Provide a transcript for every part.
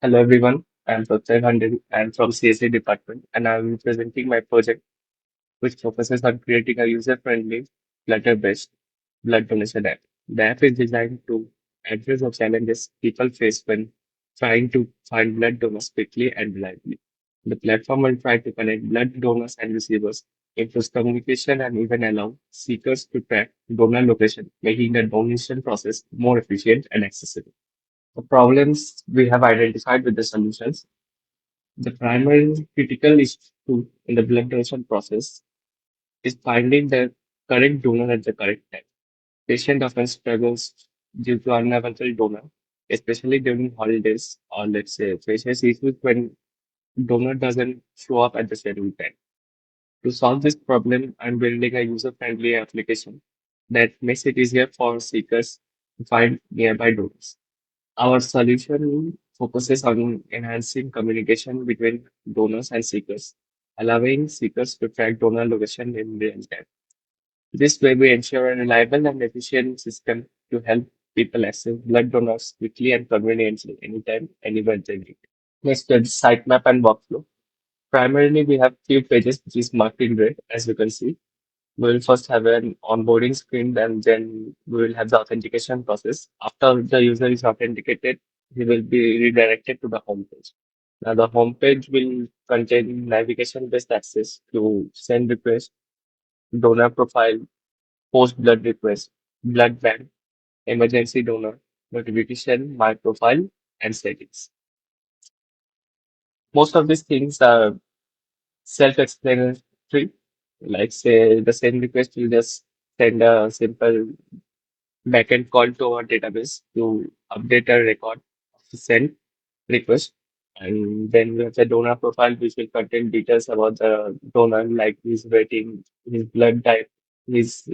Hello everyone, I'm Protyoy Bhandary. I'm from CSE department and I'm presenting my project which focuses on creating a user-friendly, Flutter-based blood donation app. The app is designed to address the challenges people face when trying to find blood donors quickly and reliably. The platform will try to connect blood donors and receivers, improve communication and even allow seekers to track donor location, making the donation process more efficient and accessible. The problems we have identified with the solutions. The primary critical issue in the blood donation process is finding the correct donor at the correct time. Patient often struggles due to unavailable donor, especially during holidays or let's say faces issues when donor doesn't show up at the scheduled time. To solve this problem, I'm building a user-friendly application that makes it easier for seekers to find nearby donors. Our solution focuses on enhancing communication between donors and seekers, allowing seekers to track donor location in real time. This way, we ensure a reliable and efficient system to help people access blood donors quickly and conveniently anytime, anywhere they need. Next, the sitemap and workflow. Primarily, we have few pages which is marked in red, as you can see. We will first have an onboarding screen and then we will have the authentication process. After the user is authenticated, he will be redirected to the home page. Now the home page will contain navigation-based access to send request, donor profile, post blood request, blood bank, emergency donor, notification, my profile, and settings. Most of these things are self-explanatory. Like say the send request will just send a simple backend call to our database to update a record of the send request. And then we have the donor profile, which will contain details about the donor, like his rating, his blood type, his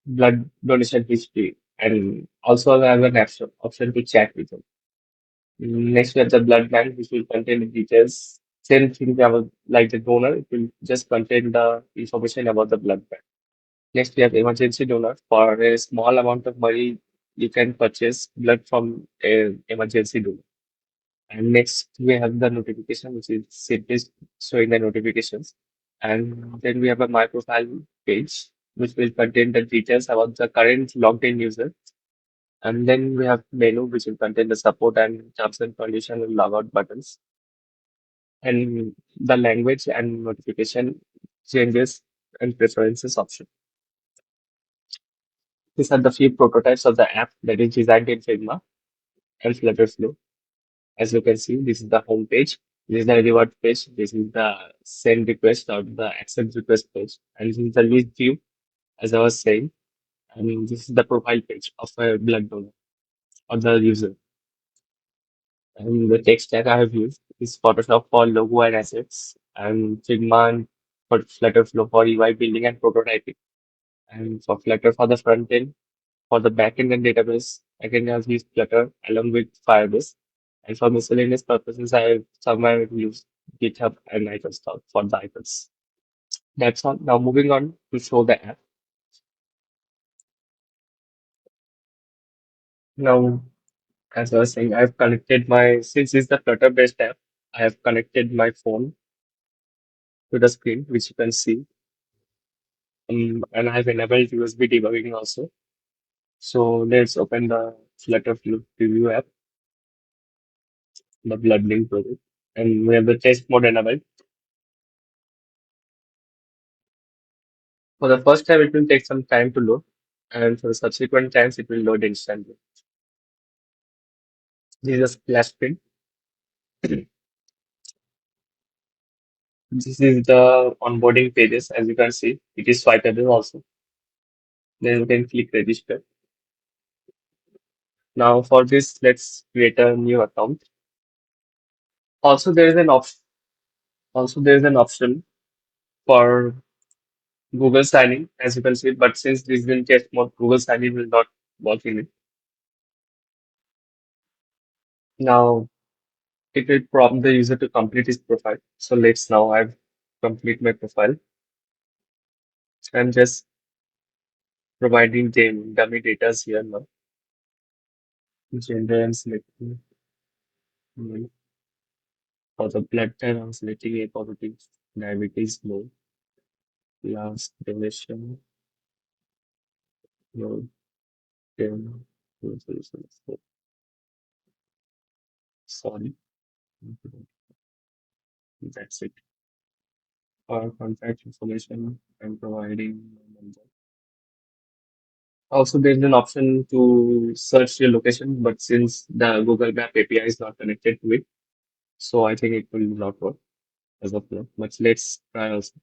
blood donation history, and also have an option to chat with him. Next, we have the blood bank, which will contain the details. Same thing about like the donor, it will just contain the information about the blood bank. Next, we have emergency donor. For a small amount of money, you can purchase blood from a emergency donor. And next, we have the notification, which is simply showing the notifications. And then we have a My Profile page, which will contain the details about the current logged in user. And then we have menu, which will contain the support and terms and condition and logout buttons. And the language and notification changes and preferences option. These are the few prototypes of the app that is designed in Figma and Flutter Flow. As you can see, this is the home page. This is the reward page. This is the send request or the accept request page. And this is the list view, as I was saying. And this is the profile page of a blood donor or the user. And the text stack I have used is Photoshop for logo and assets, and Figma and for Flutter Flow for UI building and prototyping. And for Flutter for the front end, for the backend and database, I can just use Flutter along with Firebase. And for miscellaneous purposes, I have somewhere used GitHub and iconstock for the icons. That's all. Now moving on to show the app. Now, as I was saying, I've connected since it's the Flutter based app, I have connected my phone to the screen, which you can see. And I've enabled USB debugging also. So let's open the Flutter Preview app, the blood link project. And we have the test mode enabled. For the first time, it will take some time to load, and for the subsequent times, it will load instantly. This is a splash screen. This is the onboarding pages. As you can see, it is swipeable also. Then you can click register. Now for this, let's create a new account. Also, there is an option. Also, there is an option for Google signing, as you can see. But since this is in test mode, Google signing will not work in it. Now it will prompt the user to complete his profile. So let's now I've complete my profile. I'm just providing them dummy data here now. Gender and selecting. Mm, For the blood translating A positive, diabetes low, last donation, low, 10, sorry, that's it. For contact information, I'm providing my number. Also, there's an option to search your location, but since the Google Map API is not connected to it, so I think it will not work as of now. But let's try also.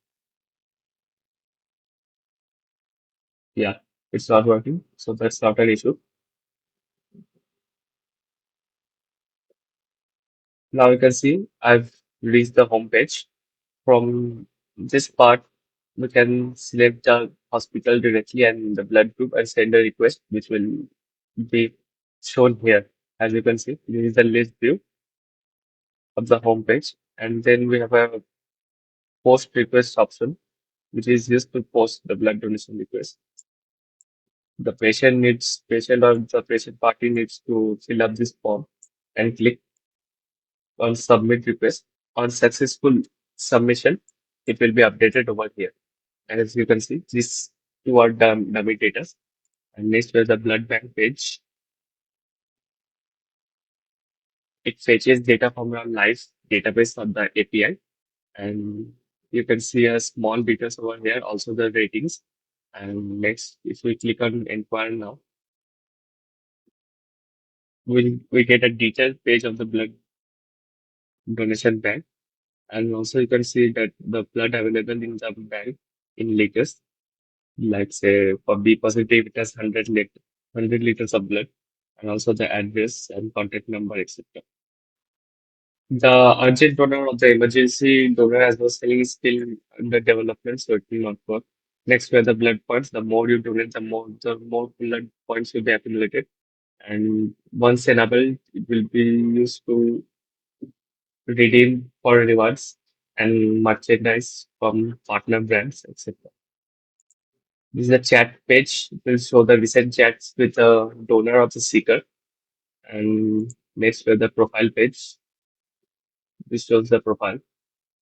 Yeah, it's not working, so that's not an issue. Now you can see I've reached the home page. From this part, we can select the hospital directly and the blood group and send a request, which will be shown here. As you can see, this is the list view of the home page. And then we have a post request option, which is used to post the blood donation request. Patient or the patient party needs to fill up this form and click on submit request. On successful submission, it will be updated over here. And as you can see, these two are dummy data. And next we have the blood bank page. It fetches data from your live database on the API. And you can see a small details over here, also the ratings. And next, if we click on inquire now, we get a detailed page of the blood donation bank. And also you can see that the blood available in the bank in liters, like say for B positive, it has 100 liters of blood, and also the address and contact number, etc. The urgent donor or the emergency donor, as I was saying, is still under development, so it will not work. Next, where the blood points, the more you donate, the more blood points will be accumulated. And once enabled, it will be used to redeem for rewards and merchandise from partner brands, etc. This is the chat page. It will show the recent chats with the donor of the seeker. And next, where the profile page, this shows the profile.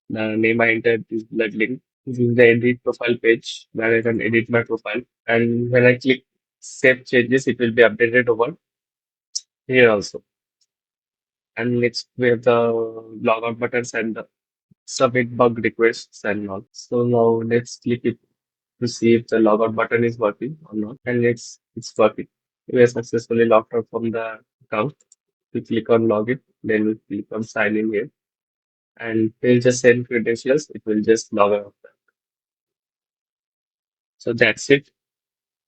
The name I entered is blood link. This is the edit profile page where I can edit my profile. And when I click save changes, it will be updated over here also. And next, we have the logout buttons and the submit bug requests and all. So now let's click it to see if the logout button is working or not. And it's working. We are successfully logged out from the account. We click on login, then we click on sign in here. And we'll just send credentials. It will just log out. So that's it.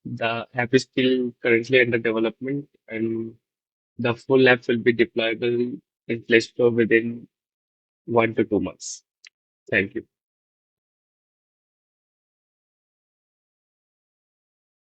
The app is still currently under development, and the full app will be deployable in Play Store within 1 to 2 months. Thank you.